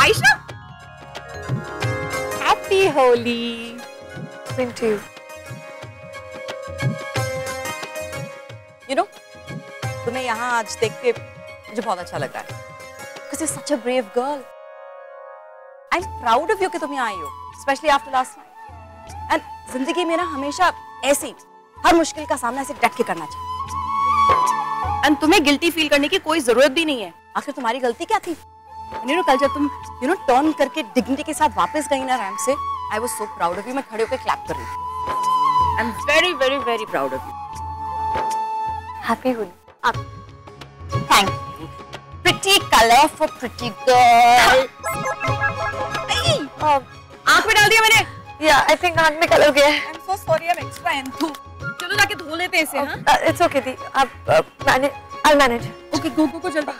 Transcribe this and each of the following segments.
Ayesha, happy Holi. Same to you. You know, तुम्हें यहाँ आज देख के मुझे बहुत अच्छा लग रहा है। Because you're such a brave girl. I'm proud of you कि तुम यहाँ आई हो, especially after last night. And जिंदगी में ना हमेशा ऐसे ही हर मुश्किल का सामना ऐसे डट के करना चाहिए। And तुम्हें गिल्टी फील करने की कोई जरूरत भी नहीं है। आखिर तुम्हारी गलती क्या थी? कल जब तुम टर्न करके डिग्निटी के साथ वापस गई ना रैंप से, I was so proud of you. मैं खड़े होकर क्लैप कर रही थी। I'm very very very proud of you. Happy Holi. Thank you. Pretty color for pretty girl. आँख में डाल दिया मैंने। Yeah, I think आँख में कलर गया है। I'm so sorry, I'm extra enthu. चलो जाके धो लेते हैं इसे, हाँ? It's okay the, I'll manage. Okay, go जल्दी।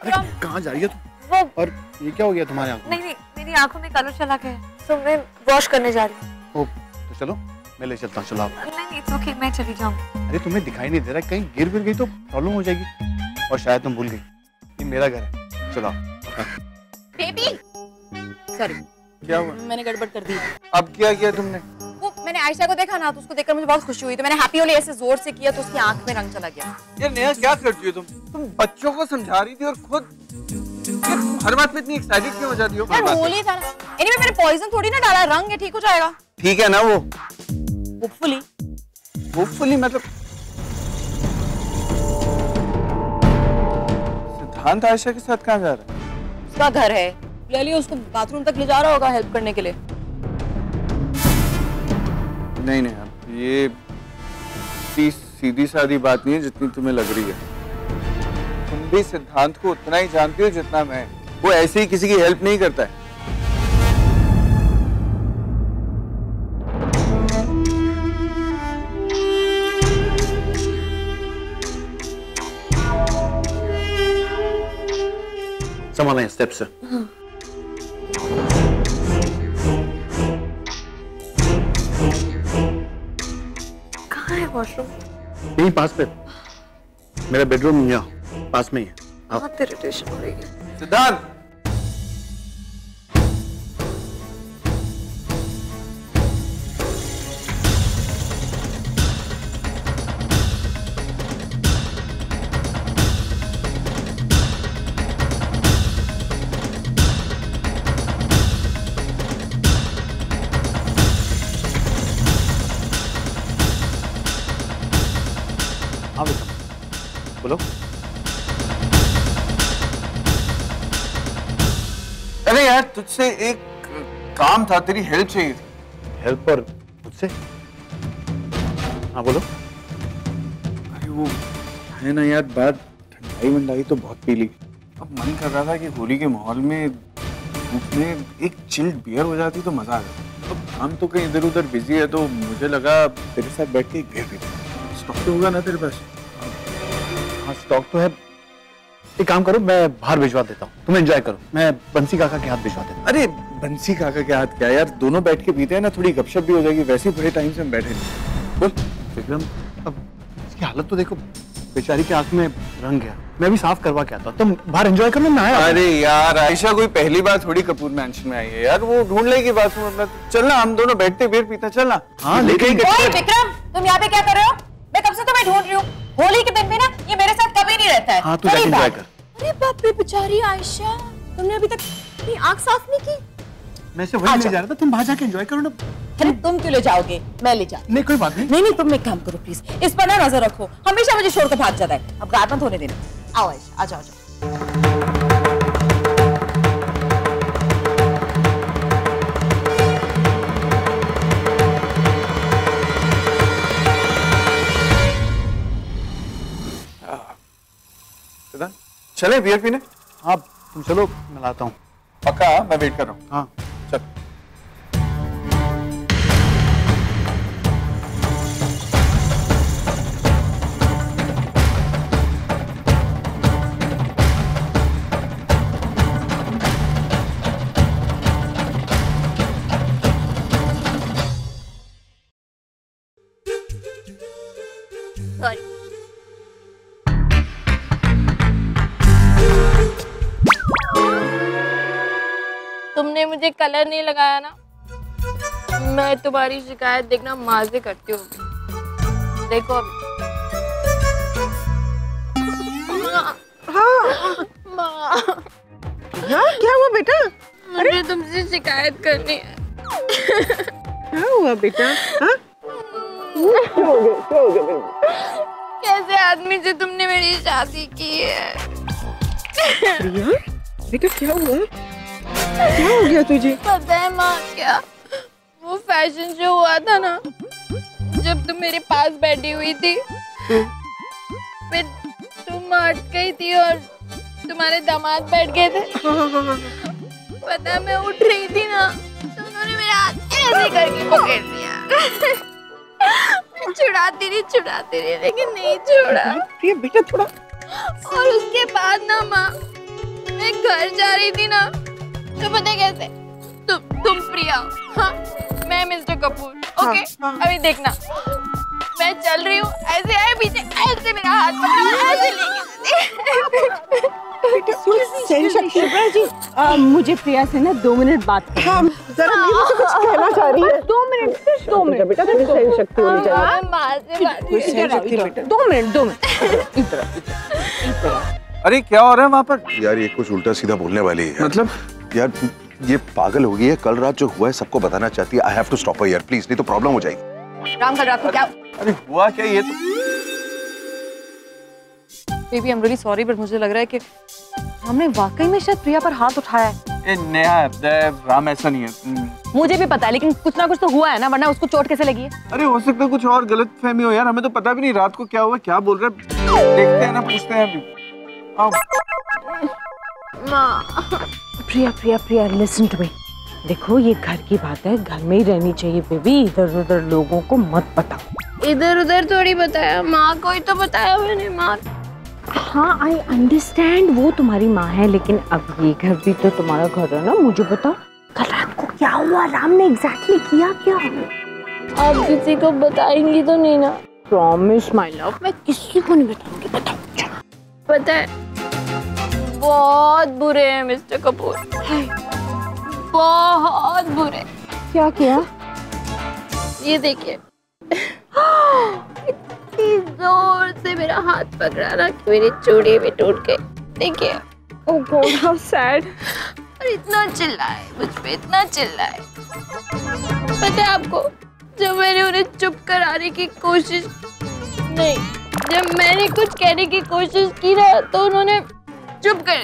अरे कहाँ जा रही है तू? वो और ये क्या हो गया तुम्हारे आँखों में? नहीं, मेरी आँखों में कलर चला गया है, तो मैं वॉश करने जा रही हूँ। ओह, तो चलो मैं ले चलता हूँ, चलो आप। नहीं, it's okay, मैं चली जाऊँ। अरे तुम्हें दिखाई नहीं दे रहा, कहीं गिर गई तो प्रॉब्लम हो जाएगी, और शायद तुम भूल गई ये मेरा घर है। चलो बेबी, सॉरी। क्या हुआ? मैंने गड़बड़ कर दी। अब क्या किया तुमने? वो मैंने आयशा को देखा ना, तो उसको देखकर मुझे बहुत खुशी हुई, तो मैंने हैप्पी होली ऐसे जोर से किया तो उसकी आंख में रंग चला गया। यार नेहा, क्या करती हो तुम बच्चों को समझा रही थी और खुद हर बात में इतनी एक्साइटेड क्यों हो जाती हो? यार होली था ना। एनीवे मैंने पॉइजन थोड़ी ना डाला, रंग है, ठीक हो जाएगा। ठीक है ना वो? होपफुली मतलब सिद्धांत आयशा के साथ कहाँ जा रहा है? उसका घर है, ले लियो, उसको बाथरूम तक ले जा रहा होगा हेल्प करने के लिए। नहीं अब ये इतनी सीधी सादी बात नहीं है जितनी तुम्हें लग रही है। तुम भी सिद्धांत को उतना ही जानती हो जितना मैं। वो ऐसे ही किसी की हेल्प नहीं करता है। संभालना है स्टेप से। कहाँ है वॉशरूम? यहीं पास पे, मेरा बेडरूम यहाँ पास में ही है। बहुत इरिटेशन हो रही है। सिद्धांत, हाँ बेटा, बोलो। अरे यार, तुझसे एक काम था, तेरी हेल्प चाहिए थी। हेल्प और मुझसे? हाँ बोलो। अरे वो है ना यार, बात ठंडाई वंडाई तो बहुत पी ली। अब मन कर रहा था कि होली के माहौल में धूप में एक चिल्ड बियर हो जाती तो मजा आ जाता। अब हम तो कहीं इधर उधर बिजी है, तो मुझे लगा तेरे साथ बैठ के एक बियर पीते। स्टॉक तो होगा ना तेरे पास? हाँ स्टॉक तो है। एक काम करो, मैं बाहर भिजवा देता हूँ, तुम एंजॉय करो, मैं बंसी काका के हाथ भिजवा देता हूँ। अरे बंसी काका के हाथ क्या यार, दोनों बैठ के पीते हैं ना, थोड़ी गपशप भी हो जाएगी। वैसे ही बड़े टाइम से हम बैठे हैं। बोल विक्रम, अब इसकी हालत तो देखो, बेचारी की आंख में रंग गया, मैं भी साफ करवा के आता हूँ, तुम बाहर एंजॉय करना। मैं आया। अरे यार आयशा कोई पहली बार थोड़ी कपूर मैंशन में आई है यार, वो ढूंढ लेगी बाथरूम अपना। चलना, हम दोनों बैठते बियर पीते, चलना। हाँ लेकिन विक्रम, तुम यहाँ पे क्या कर रहे हो? मैं कब से तुम्हें ढूंढ रही हूँ। होली के दिन भी ना ये मेरे साथ कभी नहीं रहता है। हाँ तू जाके एंजॉय कर। अरे बाप रे बेचारी आयशा, तुमने अभी तक अपनी आंख साफ नहीं की। मैं से वही ले जा रहा था, तुम बाहर जाके एंजॉय करो ना। अरे तुम क्यों ले जाओगे, मैं ले जाऊँ। नहीं कोई बात नहीं। नहीं तुम एक काम करो प्लीज, इस पर ना नजर रखो, हमेशा मुझे छोड़ कर भाग जाता है। अब गायब मत होने देना। आओ आयशा, आ जाओ। चले बियर पीने? हाँ तुम चलो, मैं लाता हूँ। पक्का? मैं वेट कर रहा हूँ। हाँ चल। सॉरी। तुमने मुझे कलर नहीं लगाया ना, मैं तुम्हारी शिकायत देखना माँ से करती होगी। देखो अभी। माँ क्या हुआ बेटा? मुझे तुमसे शिकायत करनी है। क्या हुआ बेटा? हाँ? क्या हो गया बेटा? कैसे आदमी से तुमने मेरी शादी की है? प्रिया, बेटा क्या हुआ? क्या हो गया तुझे? पता है माँ क्या? वो फैशन शो हुआ था ना, जब तुम मेरे पास बैठी हुई थी, फिर तुम हट गई थी और तुम्हारे दामाद बैठ गए थे। पता है मैं उठ रही थी ना, तो उन्होंने मेरा हाथ ऐसे करके पकड़ लिया। मैं छुड़ाती रही लेकिन नहीं छोड़ा। प्रिया बेटा थोड़ा। और उसके बाद ना माँ, मैं घर जा रही थी ना, तो पता है कैसे? तुम प्रिया हो, हाँ, मैं मिस्टर कपूर, ओके? अभी देखना, मैं चल रही हूँ, ऐसे आए पीछे, ऐसे मेरा हाथ पकड़ा, ऐसे लेके। शिप्रा जी, मुझे प्रिया से ना 2 मिनट बात करनी है। हाँ, जरा मेरे से कुछ कहना चाह रही है। 2 मिनट, सिर्फ 2 मिनट। बेटा थोड़ी सहन शक्ति होनी चाहिए। माँ से बात बेटा 2 मिनट। इधर। अरे क्या हो रहा है वहाँ पर? यार ये कुछ उल्टा सीधा बोलने वाली है। मतलब? यार ये पागल हो गई है, कल रात जो हुआ है सबको बताना चाहती है। I have to stop her यार प्लीज, नहीं तो प्रॉब्लम हो जाएगी। राम, कल रात को क्या? अरे हुआ क्या ये तो? Baby I am really sorry, but मुझे लग रहा है कि हमने वाकई में शायद प्रिया पर हाथ उठाया है। ए नेहा, राम ऐसा नहीं है। मुझे भी पता है, लेकिन कुछ ना कुछ तो हुआ है ना, वरना उसको चोट कैसे लगी है? अरे हो सकता है कुछ और गलत फहमी हो यार, हमें तो पता भी नहीं रात को क्या हुआ, क्या बोल रहे हैं। देखते हैं ना, पूछते हैं अभी। आओ। प्रिया लिसन टू मी। देखो ये घर की बात है, घर में ही रहनी चाहिए बेबी, इधर उधर लोगों को मत बताओ। इधर उधर थोड़ी बताया, माँ को ही तो बताया मैंने। माँ, हाँ आई अंडरस्टैंड, वो तुम्हारी माँ है, लेकिन अब ये घर भी तो तुम्हारा घर है ना। मुझे बताओ कल रात को क्या हुआ, राम ने एग्जैक्टली किया क्या? आप किसी को बताएंगी तो नहीं ना? प्रॉमिस माय लव, मैं किसी को नहीं बताऊंगी। बताओ। पता है बहुत बुरे हैं मिस्टर कपूर, बहुत बुरे। क्या किया? ये देखिए, इतनी जोर से मेरा हाथ पकड़ा ना कि मेरी चूड़ी भी टूट गई। देखिए। ओह गॉड हाउ सैड। और इतना चिल्लाए मुझ पे, इतना चिल्लाए। पता है आपको, जब मैंने उन्हें चुप कराने की कोशिश नहीं, जब मैंने कुछ कहने की कोशिश की ना, तो उन्होंने चुप कर।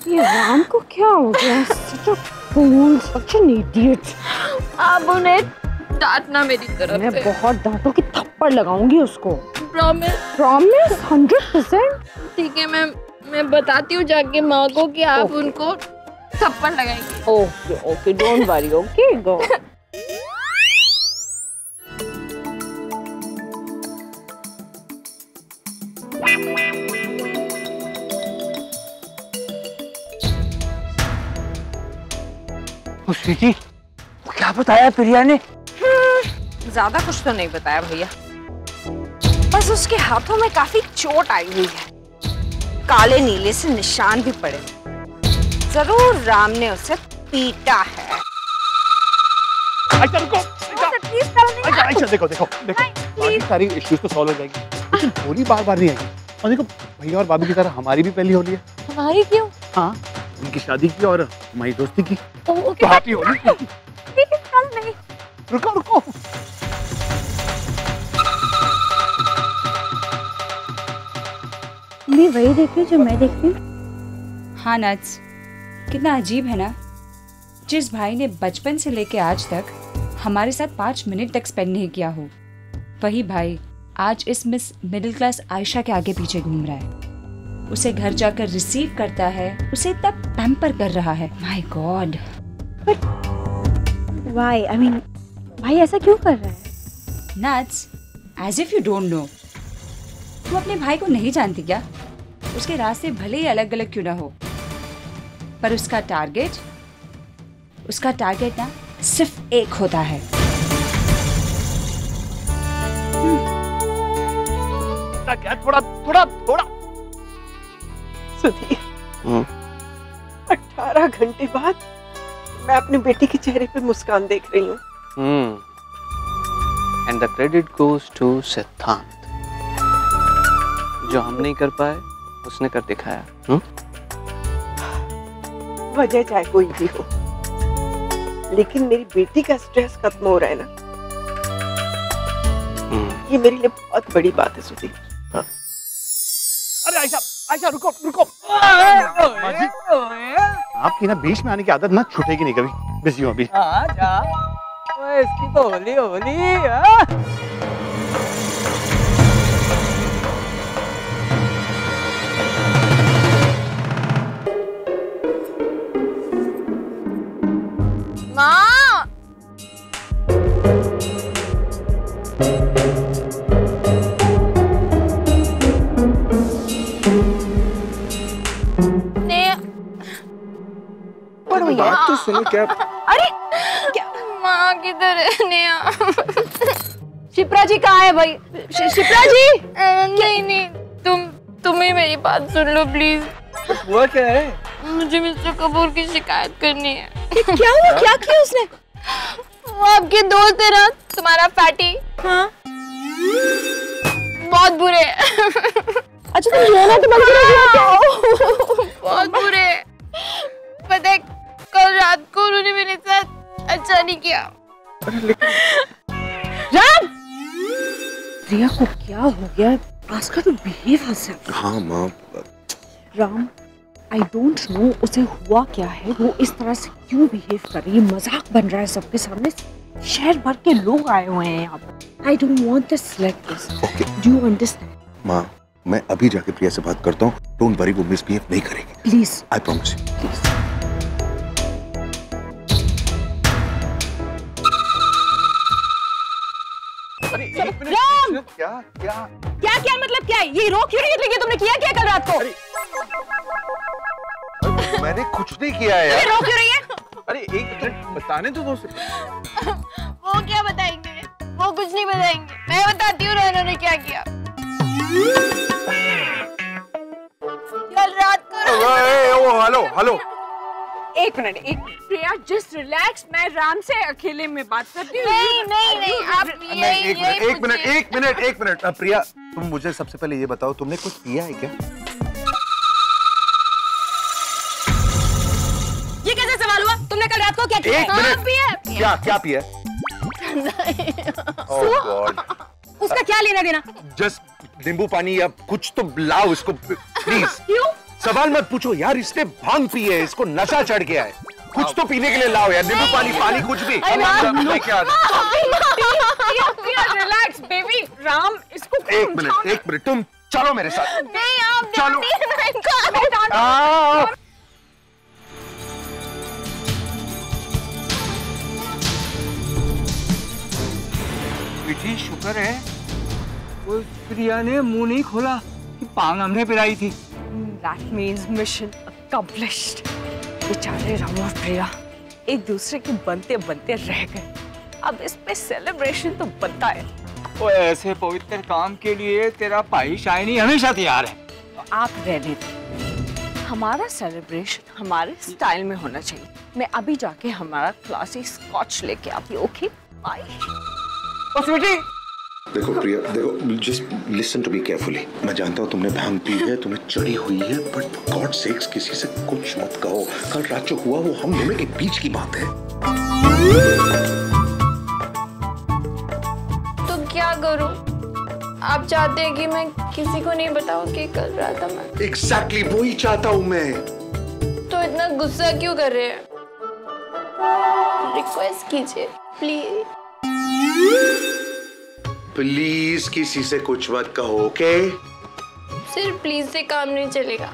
ये राम को क्या हो गया? Such a fool, such an idiot. आप उन्हें डांटना मेरी तरफ मैं से। बहुत डांटों की थप्पड़ लगाऊंगी उसको। प्रॉमिस? प्रॉमिस 100%। ठीक है, मैं बताती हूँ जाके माँ को कि आप उनको थप्पड़ लगाएंगे। Okay okay, don't worry, okay go. Sweetie, क्या बताया प्रिया ने? ज्यादा कुछ तो नहीं बताया भैया, बस उसके हाथों में काफी चोट आई हुई है, काले नीले से निशान भी पड़े। जरूर राम ने उसे पीटा है। आयशा रुको, आयशा देखो बाकी सारी इश्यूज तो सॉल्व हो जाएगी, लेकिन होली बार बार नहीं आएगी। और देखो भैया और भाभी की तरह हमारी भी पहली होली है। हमारी क्यों? हाँ, उनकी शादी की और हमारी दोस्ती की, ओके, तो हैप्पी होली। कल नहीं। रुको मैं वही देख रही जो मैं देखती हूँ। हाँ नट्स, कितना अजीब है ना, जिस भाई ने बचपन से लेके आज तक हमारे साथ 5 मिनट तक स्पेंड नहीं किया हो, वही भाई आज इस मिस मिडिल क्लास आयशा के आगे पीछे घूम रहा है, उसे घर जाकर रिसीव करता है, उसे इतना पैम्पर कर रहा है। My god. Why? I mean भाई ऐसा क्यों कर रहा है? Nuts, as if you don't know. तुम अपने भाई को नहीं जानती क्या? उसके रास्ते भले ही अलग अलग क्यों ना हो, पर उसका टारगेट ना सिर्फ एक होता है। थोड़ा सुनिए, 18 घंटे घंटे बाद मैं अपने बेटे के चेहरे पे मुस्कान देख रही हूँ। And the credit goes to Siddhant. जो हम नहीं कर पाए उसने कर दिखाया। वजह चाहे कोई भी हो, लेकिन मेरी बेटी का स्ट्रेस खत्म हो रहा है ना, ये मेरे लिए बहुत बड़ी बात है सुदीप। अरे आयशा, आयशा रुको रुको। माजी, आपकी ना बीच में आने की आदत ना छूटेगी नहीं कभी। बिजी हूँ अभी। जा। ओए इसकी तो होली होली। माँ, बात तो सुनो। क्या? अरे क्या माँ किधर है नेहा? शिप्रा जी कहाँ है भाई? शिप्रा जी नहीं तुम ही मेरी बात सुन लो प्लीज। हुआ क्या है? मुझे मिस्टर कपूर की शिकायत करनी है। क्या हुआ? क्या किया उसने? वो आपके दोस्त है ना, तुम्हारा फैटी। हाँ बहुत बुरे। अच्छा तुम रोना तो बंद करो। बहुत बुरे। पता है कल रात को उन्होंने मेरे साथ अच्छा नहीं किया। राम, प्रिया को क्या हो गया? आज का तो बिहेव हंसा। हाँ माँ। राम, आई डोंट नो उसे हुआ क्या है, वो इस तरह से क्यों बिहेव कर रही है। मजाक बन रहा है सबके सामने। शहर भर के लोग आए हुए हैं यहाँ पर। I don't want this like this. Do you understand? माँ मैं अभी जाके प्रिया से बात करता हूँ। डोंट वरी, वो मिसबिहेव नहीं करेगी। Please, I promise. प्लीज। अरे एक मिनट। क्या क्या क्या क्या मतलब क्या है? ये रो क्यों रही है? तुमने किया क्या कल रात को? मैंने कुछ नहीं किया है यार। रो क्यों रही है? अरे एक मिनट बताने तो दो। वो क्या बताएंगे? वो कुछ नहीं बताएंगे। मैं बताती हूँ ना उन्होंने क्या किया। कल रात को। Hello hello. एक मिनट, प्रिया जस्ट रिलैक्स। मैं राम से अकेले में बात करती हूँ। नहीं आप एक मिनट। प्रिया तुम मुझे सबसे पहले ये बताओ, तुमने कुछ पिया है क्या? ये कैसे सवाल हुआ? तुमने कल रात को क्या किया? एक मिनट। क्या पिया? उसका क्या लेना देना? जस्ट नींबू पानी या कुछ तो लाओ इसको प्लीज। क्यों? सवाल मत पूछो यार, इसने भांग पी है, इसको नशा चढ़ गया है। कुछ तो पीने के लिए लाओ यार, नींबू पानी कुछ भी। Relax baby. राम इसको एक मिनट तुम चलो मेरे साथ। नहीं आप चलो। बेटी शुक्र है वो प्रिया ने मुंह नहीं खोला कि पांग हमने पिलाई थी। That means mission accomplished. बेचारे राम और प्रिया एक दूसरे के बनते बनते रह गए। अब इस पे सेलिब्रेशन तो बनता है। वो ऐसे पवित्र काम के लिए तेरा भाई शाइनी हमेशा तैयार है। तो आप रहने दो, हमारा सेलिब्रेशन हमारे स्टाइल में होना चाहिए। मैं अभी जाके हमारा क्लासी स्कॉच लेके आती हूँ। Okay bye. स्वीटी देखो प्रिया, देखो just listen to me carefully. मैं जानता हूँ तुमने भांग पी है, तुम्हें चढ़ी हुई है, बट गॉड सेक्स किसी से कुछ मत कहो। कल रात जो हुआ वो हम दोनों के बीच की बात है। तो क्या करूं? आप चाहते हैं कि मैं किसी को नहीं बताऊं कि कल रात मैं? एग्जैक्टली वही चाहता हूँ मैं। तो इतना गुस्सा क्यों कर रहे हैं? रिक्वेस्ट कीजिए प्लीज। प्लीज किसी से कुछ मत कहो, ओके? सिर्फ प्लीज से काम नहीं चलेगा,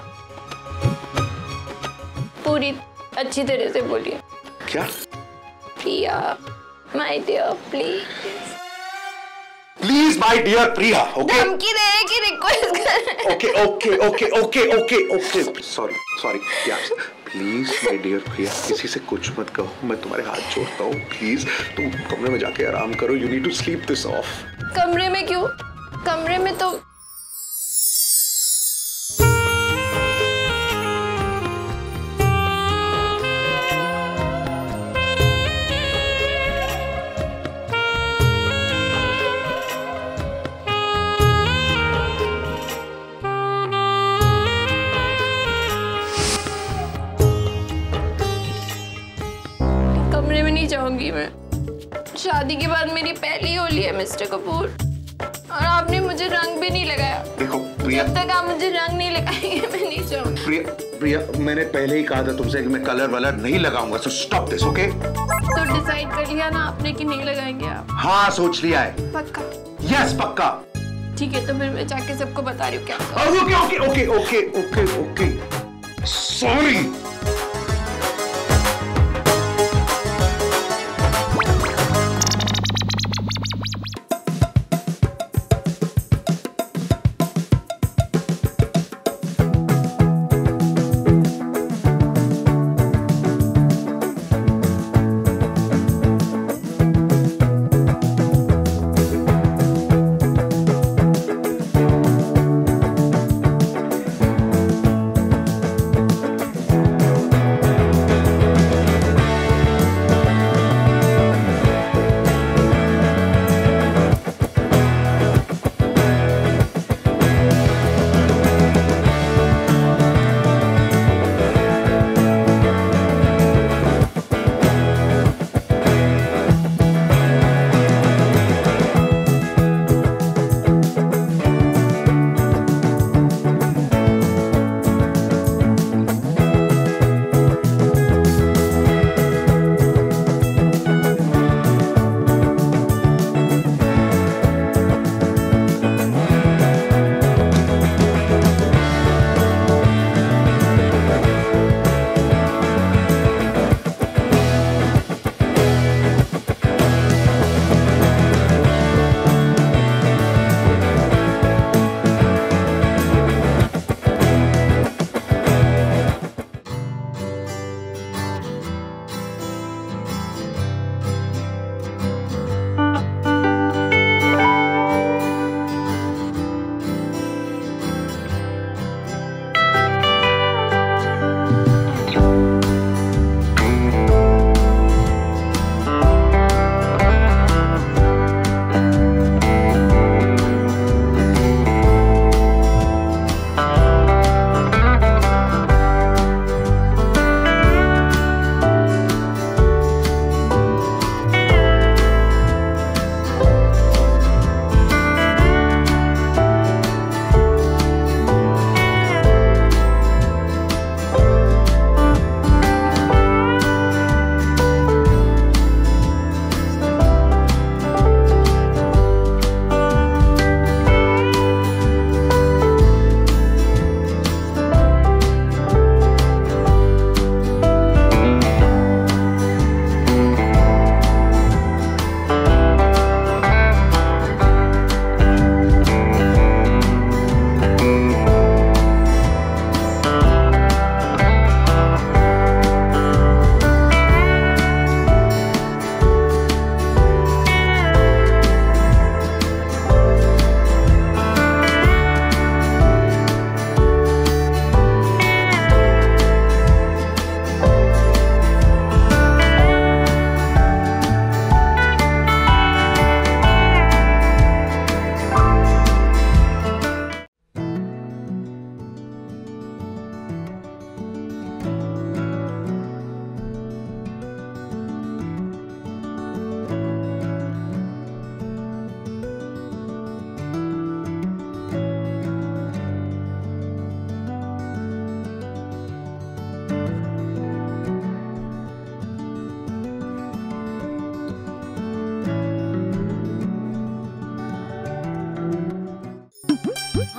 पूरी अच्छी तरह से बोलिए। क्या? Priya my dear please. Please my dear Priya, okay? धमकी देने की रिक्वेस्ट कर रहे हैं। ओके सॉरी यार। प्लीज माय डियर प्रिया, किसी से कुछ मत कहो। मैं तुम्हारे हाथ जोड़ता हूँ, प्लीज तुम कमरे में जाके आराम करो। You need to sleep this off. कमरे में क्यों? कमरे में तो चाहूंगी मैं। शादी के बाद मेरी पहली होली है मिस्टर कपूर, और आपने मुझे रंग भी नहीं लगाया। देखो प्रिया, जब तक आप मुझे रंग नहीं लगाएंगे मैं नहीं चाहूंगी। प्रिया, मैंने पहले ही कहा था तुमसे कि मैं कलर वलर नहीं लगाऊंगा, सो स्टॉप दिस, ओके? तो डिसाइड कर लिया ना आपने कि नहीं लगाएंगे आप? हाँ, सोच लिया है। पक्का? यस, पक्का। ठीक है, तो फिर मैं जाके सबको बता रही हूँ क्या। Okay okay okay okay okay okay, sorry.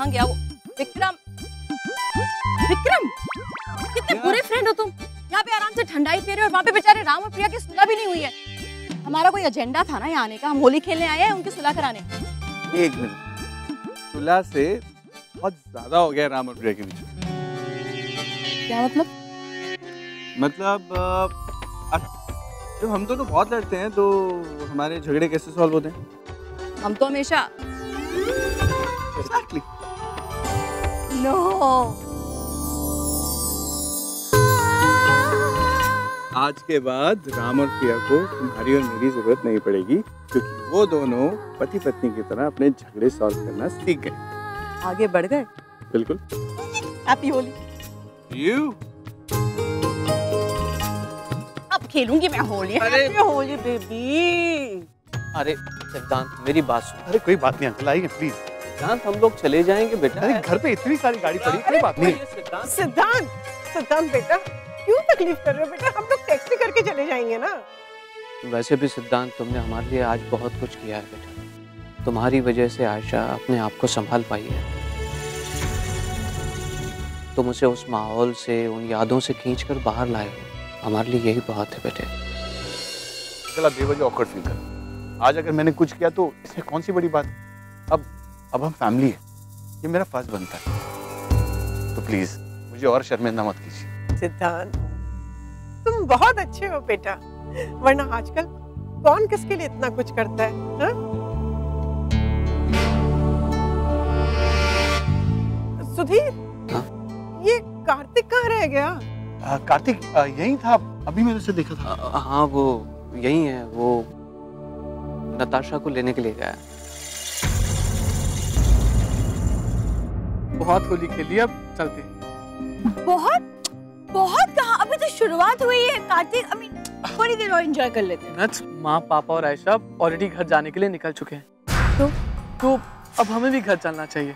कहाँ गया वो? विक्रम, विक्रम, कितने बुरे फ्रेंड हो तुम। यहाँ पे आराम से ठंडाई पी रहे हो और वहाँ पे बेचारे राम और प्रिया की सुलह भी नहीं हुई है। हमारा कोई एजेंडा था ना यहाँ आने का, हम होली खेलने आए हैं उनकी सुलह कराने। एक मिनट, सुलह से बहुत ज्यादा हो गया राम और प्रिया के बीच। क्या मतलब? मतलब जब हम दोनों बहुत लड़ते हैं तो हमारे झगड़े कैसे सॉल्व होते हैं? हम तो हमेशा Exactly. No. आज के बाद राम और प्रिया को तुम्हारी और मेरी जरूरत नहीं पड़ेगी, क्योंकि वो दोनों पति पत्नी की तरह अपने झगड़े सॉल्व करना सीख गए। आगे बढ़ गए। बिल्कुल। हैप्पी होली। You? अब खेलूंगी मैं होली। अरे होली बेबी। अरे सिद्धांत मेरी बात सुन। अरे कोई बात नहीं अंकल, आइए प्लीज। सिद्धांत हम लोग चले जाएंगे बेटा। अरे घर पे इतनी सारी गाड़ी पड़ी, कोई बात नहीं। सिद्धांत बेटा क्यों तकलीफ कर रहे हो बेटा, हम लोग टैक्सी करके चले जाएंगे ना। वैसे भी सिद्धांत तुमने हमारे लिए आज बहुत कुछ किया है बेटा। तुम्हारी वजह से आयशा अपने आप को संभाल पाई है। तुम उसे उस माहौल से, उन यादों से खींचकर बाहर लाए हो। हमारे लिए यही बहुत है बेटे। अंकल आप बेवजह ऑकवर्ड फील कर। आज अगर मैंने कुछ किया तो इसमें कौन सी बड़ी बात। अब हम फैमिली है, ये मेरा फर्ज बनता है। तो प्लीज मुझे और शर्मिंदा मत कीजिए। सिद्धांत तुम बहुत अच्छे हो बेटा, वरना आजकल कौन किसके लिए इतना कुछ करता है हा? सुधीर, हाँ? ये कार्तिक कहाँ रह गया? कार्तिक यही था, अभी मैंने उसे देखा था। हाँ वो यही है, वो नताशा को लेने के लिए गया। बहुत होली खेली, अब चलते। बहुत कहाँ, अभी तो शुरुआत हुई है कार्तिक। अभी थोड़ी देर और एंजॉय कर लेते हैं। नच, माँ पापा और आयशा ऑलरेडी घर जाने के लिए निकल चुके हैं। तो अब हमें भी घर चलना चाहिए।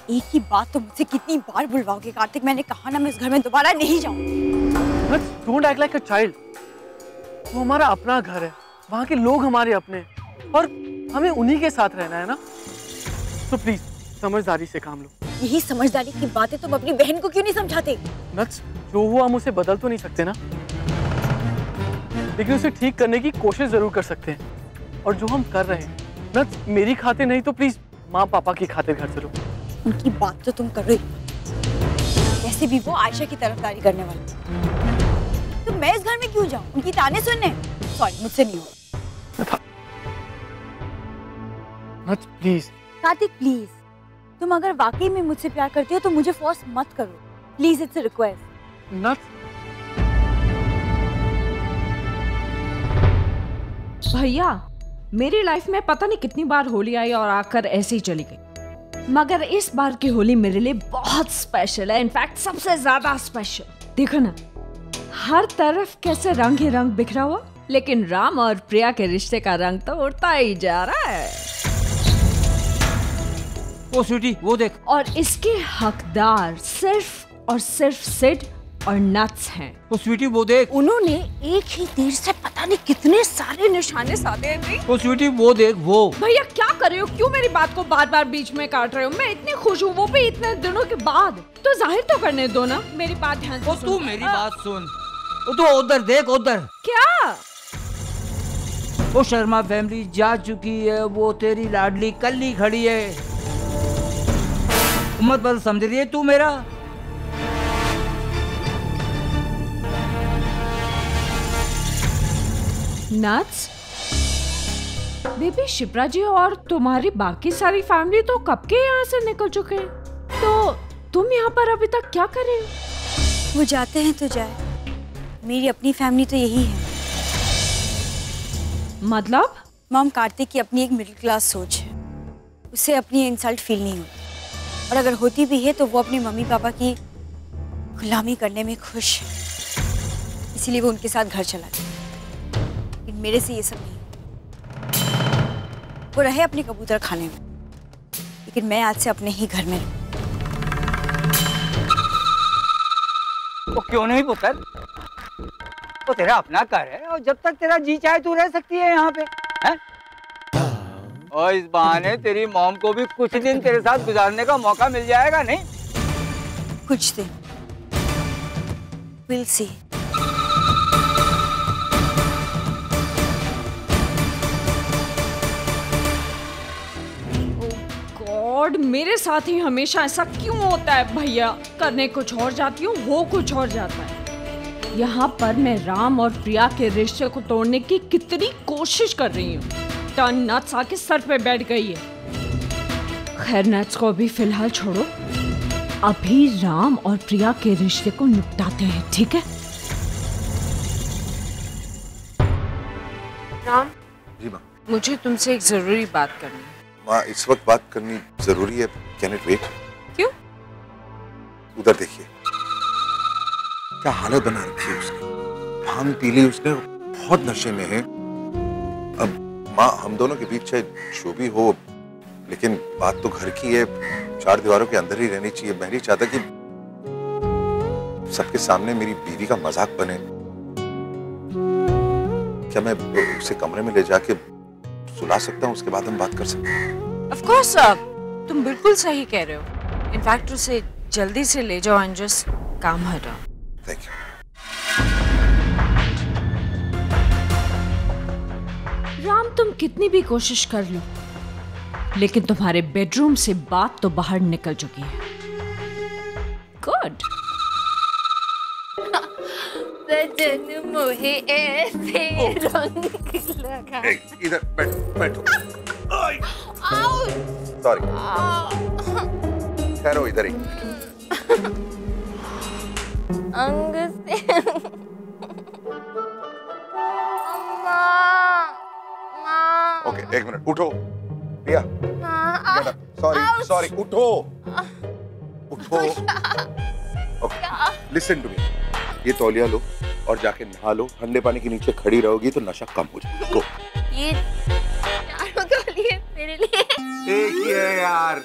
एक ही बात तो मुझसे कितनी बार बुलवाओगे कार्तिक, मैंने कहा ना मैं इस घर में दोबारा नहीं जाऊंगी। Don't act like a child. वो हमारा अपना घर है, वहाँ के लोग हमारे अपने, और हमें उन्हीं के साथ रहना है ना। तो प्लीज समझदारी से काम लो। यही समझदारी की बातें तुम अपनी बहन को क्यों नहीं समझाते? नच, जो हुआ हम उसे बदल तो नहीं सकते ना, लेकिन उसे ठीक करने की कोशिश जरूर कर सकते हैं। और जो हम कर रहे हैं नच, मेरी खातिर नहीं तो प्लीज माँ पापा की खातिर घर चलो। उनकी बात तो तुम कर रही हो, वैसे भी वो आयशा की तरफदारी करने वाली थी। तो मैं इस घर में क्यों जाऊं उनकी ताने सुनने? सॉरी, मुझसे नहीं होगा। नच प्लीज। कार्तिक प्लीज, तुम अगर वाकई में मुझसे प्यार करती हो तो मुझे फोर्स मत करो प्लीज, इट्स अ रिक्वेस्ट। नच, भैया मेरी लाइफ में पता नहीं कितनी बार होली आई और आकर ऐसे ही चली गई, मगर इस बार की होली मेरे लिए बहुत स्पेशल है। इनफैक्ट सबसे ज्यादा स्पेशल। देखो ना, हर तरफ कैसे रंग ही रंग बिखरा हुआ, लेकिन राम और प्रिया के रिश्ते का रंग तो उड़ता ही जा रहा है। ओ स्वीटी वो देख। और इसके हकदार सिर्फ और सिर्फ सिड और नट्स हैं। ओ स्वीटी वो देख। उन्होंने एक ही तीर से पता नहीं कितने सारे निशाने साधे हैं। ओ स्वीटी वो देख वो। भैया क्या कर रहे हो, क्यों मेरी बात को बार बार बीच में काट रहे हो? मैं इतनी खुश हूँ, वो भी इतने दिनों के बाद। तो जाहिर तो करने दो ना, मेरी बात ध्यान से सुन। तू मेरी बात सुन। तो उधर देख, उधर। क्या? वो शर्मा फैमिली जा चुकी है, वो तेरी लाडली कल्ली खड़ी है। मत बदल समझ रही है तू मेरा? नट्स बेबी, शिप्रा जी और तुम्हारी बाकी सारी फैमिली तो कब के यहाँ से निकल चुके हैं, तो तुम यहाँ पर अभी तक क्या कर रहे हो? वो जाते हैं तो जाए, मेरी अपनी फैमिली तो यही है। मतलब? मॉम, कार्तिक की अपनी एक मिडिल क्लास सोच है, उसे अपनी इंसल्ट फील नहीं होती, और अगर होती भी है तो वो अपने मम्मी पापा की गुलामी करने में खुश है, इसीलिए वो उनके साथ घर चला गया। लेकिन मेरे से ये सब नहीं, वो रहे अपने कबूतर खाने में, लेकिन मैं आज से अपने ही घर में रहूं। वो क्यों नहीं पुत्र, वो तेरा अपना घर है, और जब तक तेरा जी चाहे तू रह सकती है यहाँ पे, हैं? और इस बहाने तेरी मॉम को भी कुछ दिन तेरे साथ गुजारने का मौका मिल जाएगा, नहीं? कुछ दिन, we'll see। गॉड, मेरे साथ ही हमेशा ऐसा क्यों होता है भैया? करने कुछ और जाती हूँ, हो कुछ और जाता है। यहाँ पर मैं राम और प्रिया के रिश्ते को तोड़ने की कितनी कोशिश कर रही हूँ, टर्न नट्स आके सर पे बैठ गई है। खैर नट्स को अभी फिलहाल छोड़ो, अभी राम और प्रिया के रिश्ते को निपटाते हैं, ठीक है? राम जी माँ, मुझे तुमसे एक जरूरी बात करनी है। माँ इस वक्त बात करनी जरूरी है, कैन इट वेट? क्यों? उधर देखिए क्या हालत बना रखी है उसकी, भांग पी ली उसने, बहुत नशे में है। अब माँ, हम दोनों के बीच चाहे जो भी हो, लेकिन बात तो घर की है, 4 दीवारों के अंदर ही रहनी चाहिए। मैं नहीं चाहता कि सबके सामने मेरी बीवी का मजाक बने। क्या मैं उसे कमरे में ले जाके सुला सकता हूँ, उसके बाद हम बात कर सकते हैं? ऑफ कोर्स तुम बिल्कुल सही कह रहे हो। इनफैक्ट उसे जल्दी से ले जाओ एंड जस्ट काम हटा। Thank you. राम, तुम कितनी भी कोशिश कर लो, लेकिन तुम्हारे बेडरूम से बात तो बाहर निकल चुकी है। गुड। सजन मोहे ऐसे रंग लगा। इधर बैठो। सॉरी, ठहरो इधर ही। अंग से ओके, 1 मिनट, उठो प्रिया। सॉरी, उठो। Okay, listen to me. ये तौलिया लो और जाके नहा लो। ठंडे पानी के नीचे खड़ी रहोगी तो नशा कम हो जाएगा। गो। ये चारों तौलिए मेरे लिए। एक ही है यार।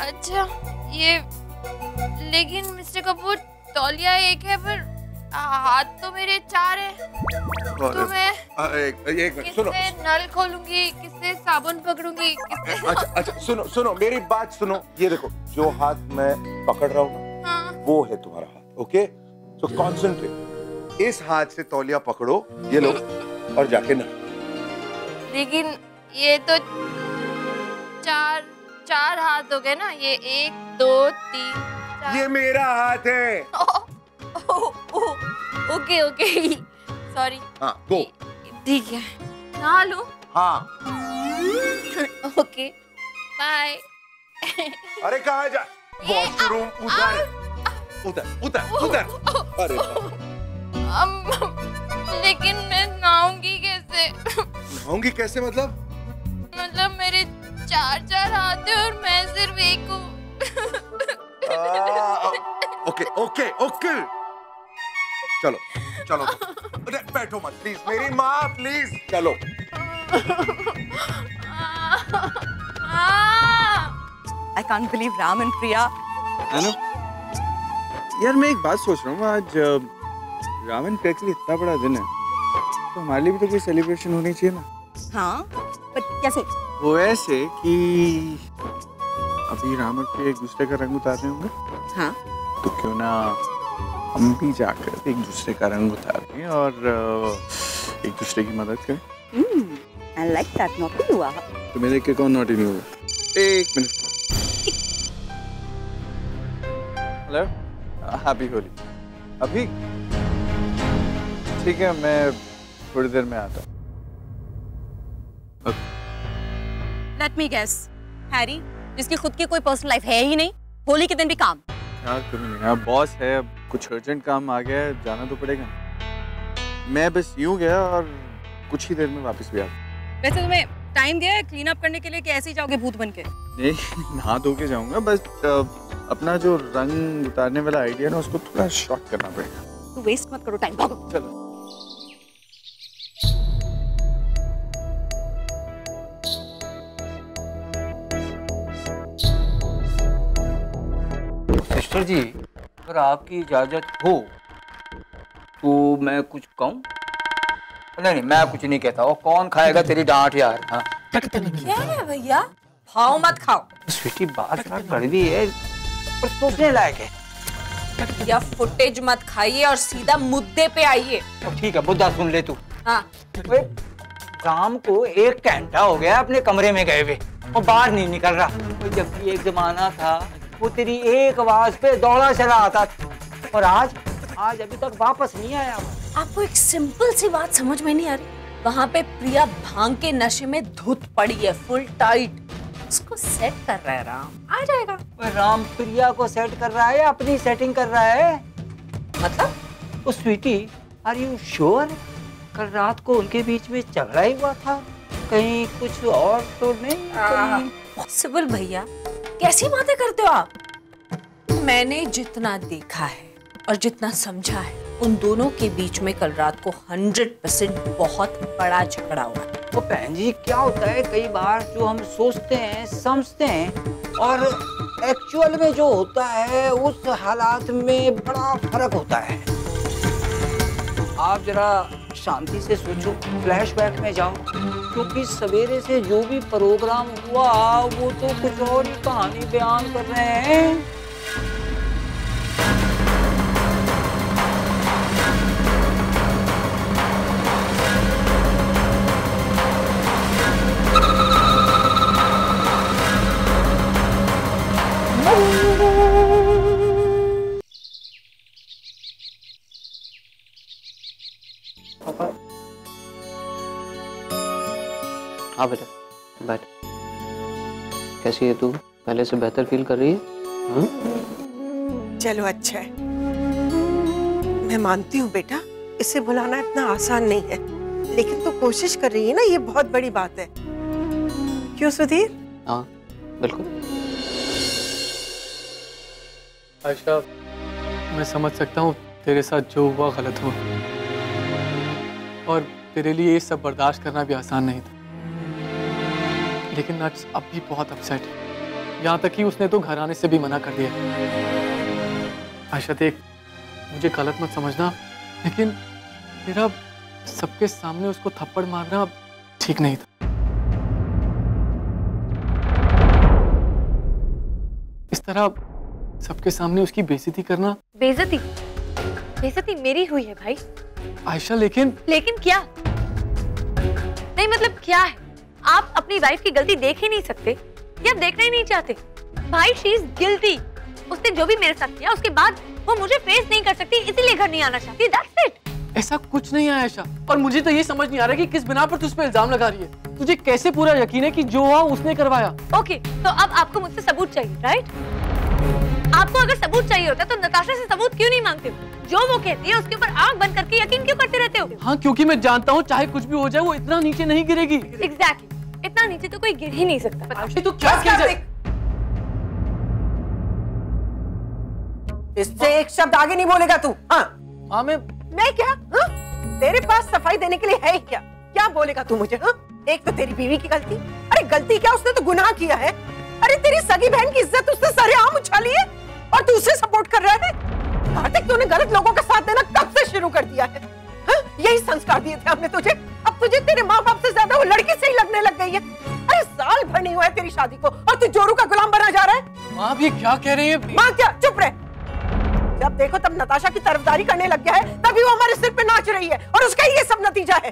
अच्छा, ये लेकिन मिस्टर कपूर, तौलिया एक है पर हाथ तो मेरे 4 है। तो मैं एक मिनट सुनो। किससे नल खोलूंगी, किससे साबुन पकड़ूंगी, किससे? अच्छा सुनो मेरी बात सुनो। ये देखो, जो हाथ मैं पकड़ रहा हूँ ना, हाँ। वो है तुम्हारा हाथ। ओके, तो कॉन्सेंट्रेट। इस हाथ से तौलिया पकड़ो, ये लो, और जाके ना। लेकिन ये तो चार हाथ हो गए ना। ये 1 2 3 4। ये मेरा हाथ है। Okay sorry. हाँ, गो। ठीक है, नहा लूं? हाँ। Okay, bye. अरे कहाँ जा? वॉशरूम उधर। अरे लेकिन मैं नहाऊंगी कैसे? नहाऊंगी कैसे मतलब? मतलब मेरे 4 हाथ है और मैं सिर्फ 1 हूँ। ओके। चलो। अरे बैठो मत प्लीज, मेरी माँ प्लीज। चलो। I can't believe Ram and Priya. यार, मैं एक बात सोच रहा हूँ, आज राम एंड प्रिया के लिए इतना बड़ा दिन है, तो हमारे लिए भी तो कोई सेलिब्रेशन होनी चाहिए ना। हाँ, but कैसे? वो ऐसे कि अभी राम और प्रिया एक दूसरे का रंग उतार रहे होंगे। हाँ। तो क्यों ना हम भी जाकर एक दूसरे का रंग उतारें और एक दूसरे की मदद करें। I like that, naughty हुआ। तुम्हें देख के कौन नॉटी नहीं होगा? 1 मिनट। Hello, happy Holi. अभी ठीक है, मैं थोड़ी देर में आता हूँ। Let me guess, हैरी, जिसकी खुद की कोई पर्सनल लाइफ है ही नहीं, होली के दिन भी काम। क्या करूँ यार, बॉस है, अब कुछ अर्जेंट काम आ गया है, जाना तो पड़ेगा। मैं बस यूं गया और कुछ ही देर में वापस भी आ गया। वैसे तुम्हें टाइम दिया है क्लीन अप करने के लिए कि ऐसे ही जाओगे भूत बन के? नहीं, नहा धो के जाऊंगा, बस अपना जो रंग उतारने वाला आइडिया ना, उसको थोड़ा शॉर्ट करना पड़ेगा। तू वेस्ट मत करो टाइम। चलो। सिस्टर जी, अगर आपकी इजाजत हो तो मैं कुछ कहूँ? नहीं, मैं कुछ नहीं कहता। और कौन खाएगा तेरी डांट यार? हाँ। क्या है भैया, खाओ मत खाओ। स्वीटी, बात थोड़ा कड़वी है पर सोचने लायक है। या फुटेज मत खाइए और सीधा मुद्दे पे आइए। तो ठीक है, मुद्दा सुन ले तू। हाँ। शाम को 1 घंटा हो गया अपने कमरे में गए हुए और बाहर नहीं निकल रहा। जबकि एक जमाना था वो तेरी एक आवाज पे दौड़ा चला आता था, और आज अभी तक वापस नहीं आया। आपको एक सिंपल सी बात समझ में नहीं आ रही? वहाँ पे प्रिया भांग के नशे में धुत पड़ी है, फुल टाइट। उसको सेट कर रहा है राम, आ जाएगा। राम प्रिया को सेट कर रहा है या अपनी सेटिंग कर रहा है? मतलब? ओ स्वीटी, आर यू श्योर? कल रात को उनके बीच में झगड़ा ही हुआ था, कहीं कुछ और तो नहीं? पॉसिबल भैया, कैसी बातें करते हो आप? मैंने जितना देखा है और जितना समझा है उन दोनों के बीच में कल रात को 100% बहुत बड़ा झगड़ा हुआ। तो बहन जी क्या होता है, कई बार जो हम सोचते हैं समझते हैं और एक्चुअल में जो होता है उस हालात में बड़ा फर्क होता है। आप जरा शांति से सोचो, फ्लैशबैक में जाओ, क्योंकि सवेरे से जो भी प्रोग्राम हुआ वो तो कुछ और ही कहानी बयान कर रहे हैं। हाँ बेटा बैठ। कैसी है तू? पहले से बेहतर फील कर रही है? चलो अच्छा है, मैं मानती हूँ बेटा, इसे बुलाना इतना आसान नहीं है, लेकिन तू कोशिश कर रही है ना, ये बहुत बड़ी बात है। क्यों सुधीर? हाँ बिल्कुल। आयशा, मैं समझ सकता हूँ तेरे साथ जो हुआ गलत हुआ, और तेरे लिए ये सब बर्दाश्त करना भी आसान नहीं था। लेकिन नट्स अब भी बहुत अपसेट है, यहाँ तक कि उसने तो घर आने से भी मना कर दिया। आयशा देख, मुझे गलत मत समझना, लेकिन तेरा सबके सामने उसको थप्पड़ मारना ठीक नहीं था। इस तरह सबके सामने उसकी बेइज्जती करना। बेइज्जती? बेइज्जती मेरी हुई है भाई। आयशा लेकिन क्या? नहीं मतलब क्या है? आप अपनी वाइफ की गलती देख ही नहीं सकते या देखना ही नहीं चाहते? भाई शी इज गिल्टी। उसने जो भी मेरे साथ किया उसके बाद वो मुझे फेस नहीं कर सकती, इसीलिए घर नहीं आना चाहती। That's it. ऐसा कुछ नहीं है आयशा, और मुझे तो ये समझ नहीं आ रहा कि किस बिना पर तू उस पे इल्जाम लगा रही है। तुझे कैसे पूरा यकीन है कि जो हुआ उसने करवाया? ओके, तो अब आपको मुझसे सबूत चाहिए, राइट? आपको अगर सबूत चाहिए होता तो नताशा से सबूत क्यों नहीं मांगते हो? जो वो कहती है उसके ऊपर आंख बंद करके यकीन क्यों करते रहते हो? हाँ, क्योंकि मैं जानता हूँ चाहे कुछ भी हो जाए वो इतना नीचे नहीं गिरेगी। एग्जैक्टली, इतना नीचे तो कोई गिर ही नहीं सकता। तू क्या कह रही है? इससे एक शब्द आगे नहीं बोलेगा तू। हाँ हाँ, मैं क्या? हाँ? तेरे पास सफाई देने के लिए है ही क्या? क्या बोलेगा तू मुझे? हाँ? एक तो तेरी बीवी की गलती। अरे गलती क्या, उसने तो गुनाह किया है। अरे तेरी सगी बहन की इज्जत उसने सरेआम उछाली है और तू उसे सपोर्ट कर रहा है। कार्तिक, तूने गलत लोगों का साथ देना कब से शुरू कर दिया है? हाँ? यही संस्कार दिए थे हमने तुझे, अब तुझे तेरे माँ बाप से ज्यादा वो लड़की से ही लगने लग गई है। अरे साल भर नहीं हुआ है तेरी शादी को और तू जोरू का गुलाम बना जा रहा है। माँ ये क्या कह रही है? माँ क्या? चुप रहे। जब देखो तब नताशा की तरफदारी करने लग गया है, तभी वो हमारे सिर पे नाच रही है और उसका ये सब नतीजा है।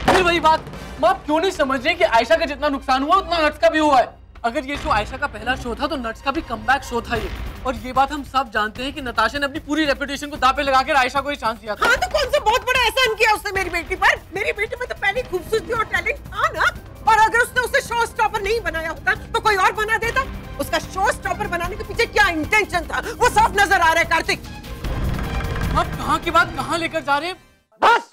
फिर वही बात, माँ क्यों नहीं समझ रही कि आयशा का जितना नुकसान हुआ उतना नट्स का भी हुआ है। अगर ये शो आयशा का पहला शो था तो नट्स का भी कमबैक शो था ये। और ये बात हम सब जानते हैं कि नताशा ने अपनी पूरी रेपुटेशन को दांव पे लगाकर आयशा को ही चांस दिया था। हाँ, तो कौन सा बहुत बड़ा एहसान किया उसने मेरी बेटी पर? मेरी बेटी में तो पहले खूबसूरती और टैलेंट था ना, और अगर उसने उसे शो स्टॉपर नहीं बनाया होता तो कोई और बना देता। उसका शो स्टॉपर बनाने के पीछे क्या इंटेंशन था वो साफ नजर आ रहा है कार्तिक। आप कहाँ की बात कहाँ लेकर जा रहे हैं? बस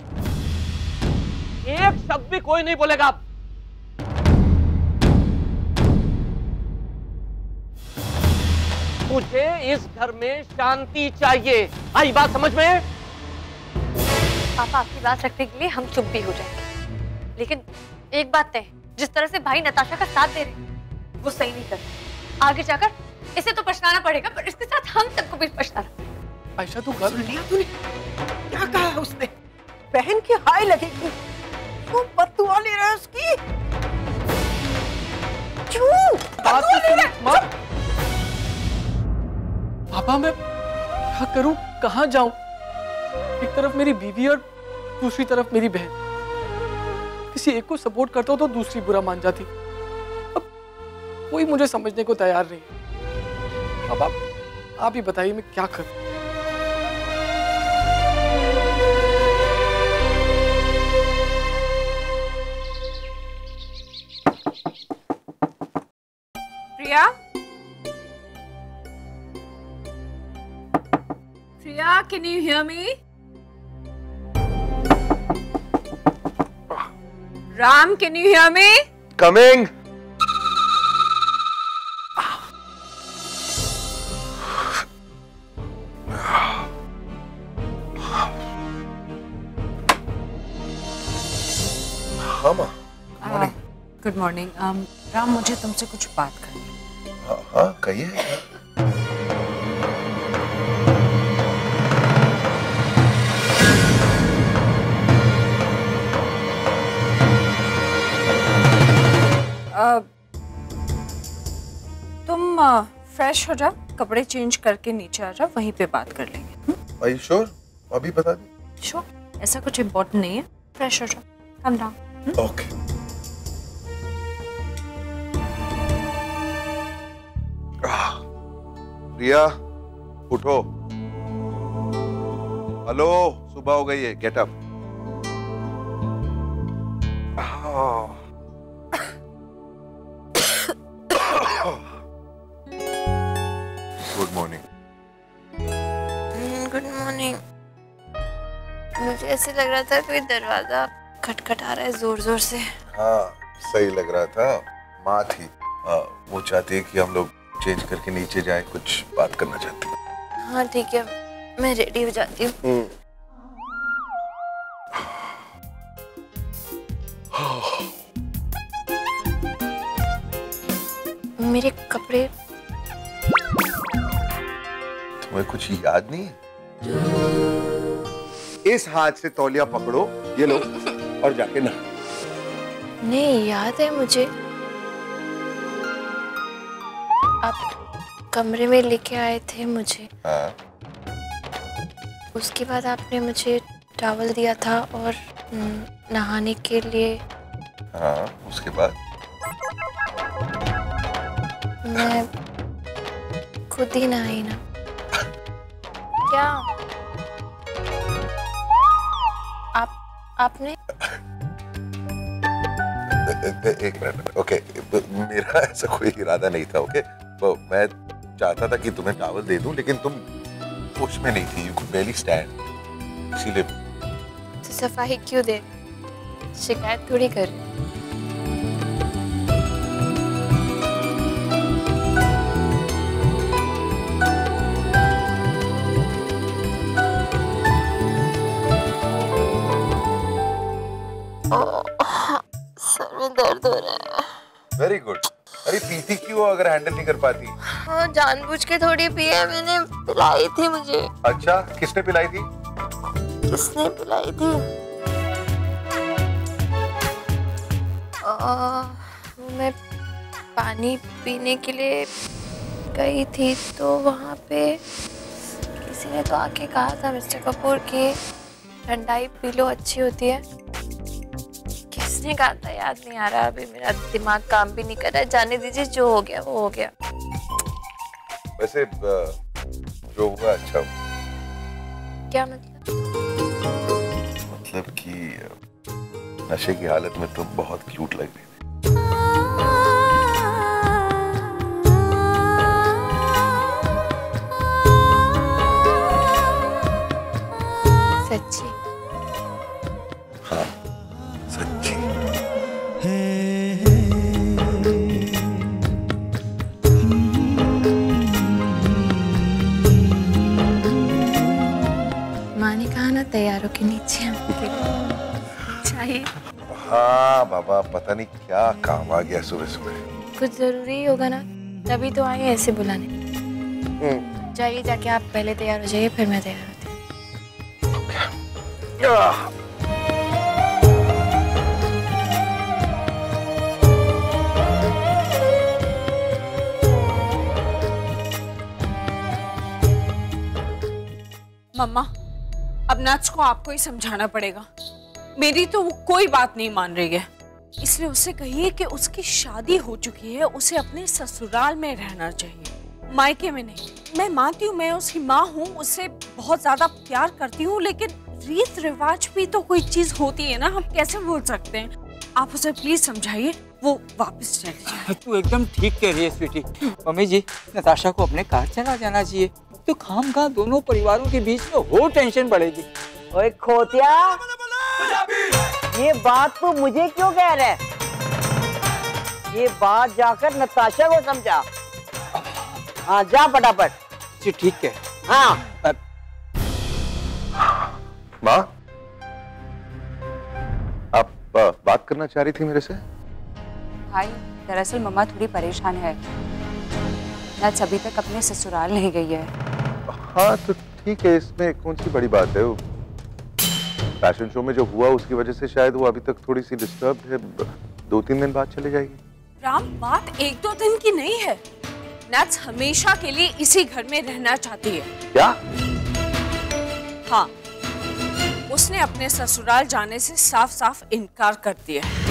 एक शब्द भी कोई नहीं बोलेगा। आप मुझे इस घर में शांति चाहिए, आई बात समझ में? पापा आपकी बात रखने के लिए हम चुप भी हो जाएंगे, लेकिन एक बात तय, जिस तरह से भाई नताशा का साथ दे रहे वो सही नहीं कर रहे। आगे जाकर इसे तो पछताना पड़ेगा, पर इसके साथ हम सबको भी पछताना। आयशा तू कर लिया तूने? क्या कहा उसने? बहन की हाय लगेगी, क्यों बददुआ ले रहा है उसकी? क्यों बददुआ ले रहा है? पापा मैं क्या करूं, कहां जाऊं? एक तरफ मेरी बीवी और दूसरी तरफ मेरी बहन। किसी एक को सपोर्ट करता हूं तो दूसरी बुरा मान जाती। अब कोई मुझे समझने को तैयार नहीं। अब आप ही बताइए मैं क्या करूं? प्रिया, Priya, can you hear me? Ram, can you hear me? Coming. Good morning. Ram, मुझे तुमसे कुछ बात करनी है। हाँ कहिए। तुम फ्रेश हो जाओ, कपड़े चेंज करके नीचे आ जाओ, वहीं पे बात कर लेंगे। Are you sure? अभी बता दी। श्योर, ऐसा कुछ इम्पोर्टेंट नहीं है। फ्रेश हो जाओ, कम डाउन। ओके। रिया उठो। हेलो, सुबह हो गई है, get up. Good morning. Good morning. मुझे ऐसे लग रहा था कोई दरवाजा खटखटा रहा है जोर जोर से। हाँ सही लग रहा था। माँ थी, वो चाहती है कि हम लोग चेंज करके नीचे जाएं, कुछ बात करना चाहती है। हाँ ठीक है, मैं रेडी हो जाती हूँ। मेरे कपड़े। तुम्हें कुछ याद नहीं है? इस हाथ से तौलिया पकड़ो, ये लो, और जाके ना। नहीं याद है मुझे, आप कमरे में लेके आए थे मुझे। हाँ। उसके बाद आपने मुझे टॉवल दिया था और नहाने के लिए। हाँ, उसके बाद मैं खुद ही नहाई ना। क्या आपने? एक मिनट। ओके, मेरा ऐसा कोई इरादा नहीं था। ओके, मैं चाहता था कि तुम्हें टॉवल दे दूं, लेकिन तुम होश में नहीं थी, यू कुड बारली स्टैंड, इसीलिए। तो सफाई क्यों दे? शिकायत थोड़ी कर। सर में दर्द हो रहा है। Very good. अरे पीती क्यों अगर हैंडल नहीं कर पाती? हाँ, जानबूझ के थोड़ी पी है मैंने, पिलाई थी मुझे। अच्छा, किसने पिलाई थी? किसने पिलाई थी? मैं पानी पीने के लिए गई थी, तो वहाँ पे किसी ने तो आके कहा था मिस्टर कपूर की ठंडाई पी लो, अच्छी होती है। किसने कहा था याद नहीं आ रहा, अभी मेरा दिमाग काम भी नहीं कर रहा है। जाने दीजिए, जो हो गया वो हो गया। वैसे जो हुआ अच्छा हुआ। क्या मतलब? मतलब कि नशे की हालत में तुम बहुत क्यूट लग रही थी। सच्ची? हाँ सच्ची। माँ ने कहा ना तैयारों के नीचे हमके चाहिए। हाँ बाबा, पता नहीं क्या काम आ गया सुबह सुबह। कुछ जरूरी होगा ना, तभी तो आए ऐसे बुलाने। जाइए, जाके आप पहले तैयार हो जाइए, फिर मैं तैयार होती हूँ। मम्मा, अब नाच को आपको ही समझाना पड़ेगा। मेरी तो वो कोई बात नहीं मान रही है, इसलिए उससे कहिए कि उसकी शादी हो चुकी है, उसे अपने ससुराल में रहना चाहिए, मायके में नहीं। मैं मानती हूँ, मैं उसकी माँ हूँ, उससे बहुत ज्यादा प्यार करती हूँ, लेकिन रीत रिवाज भी तो कोई चीज होती है ना, हम कैसे भूल सकते हैं। आप उसे प्लीज समझाइए, वो वापस चले जाए। तू एकदम ठीक कह रही है स्वीटी। मम्मी जी, नताशा को अपने घर चला जाना चाहिए, तो खामखा दोनों परिवारों के बीच में हो टेंशन बढ़ेगी। ओए खोतिया, ये बात तू मुझे क्यों कह रहा है? ये बात जाकर नताशा को समझा। हाँ जा फटाफट। जी ठीक है। हाँ। माँ, आप बात करना चाह रही थी मेरे से? भाई दरअसल मम्मा थोड़ी परेशान है, नैट्स अभी तक अपने ससुराल नहीं गई है। हाँ तो ठीक है, इसमें कौन सी बड़ी बात है। फैशन शो में जो हुआ उसकी वजह से शायद वो अभी तक थोड़ी सी डिस्टर्ब है, 2-3 दिन बाद चले जाएगी। राम, बात 1-2 दिन की नहीं है। नैट्स हमेशा के लिए इसी घर में रहना चाहती है। क्या? हाँ, उसने अपने ससुराल जाने से साफ साफ इनकार कर दिया है।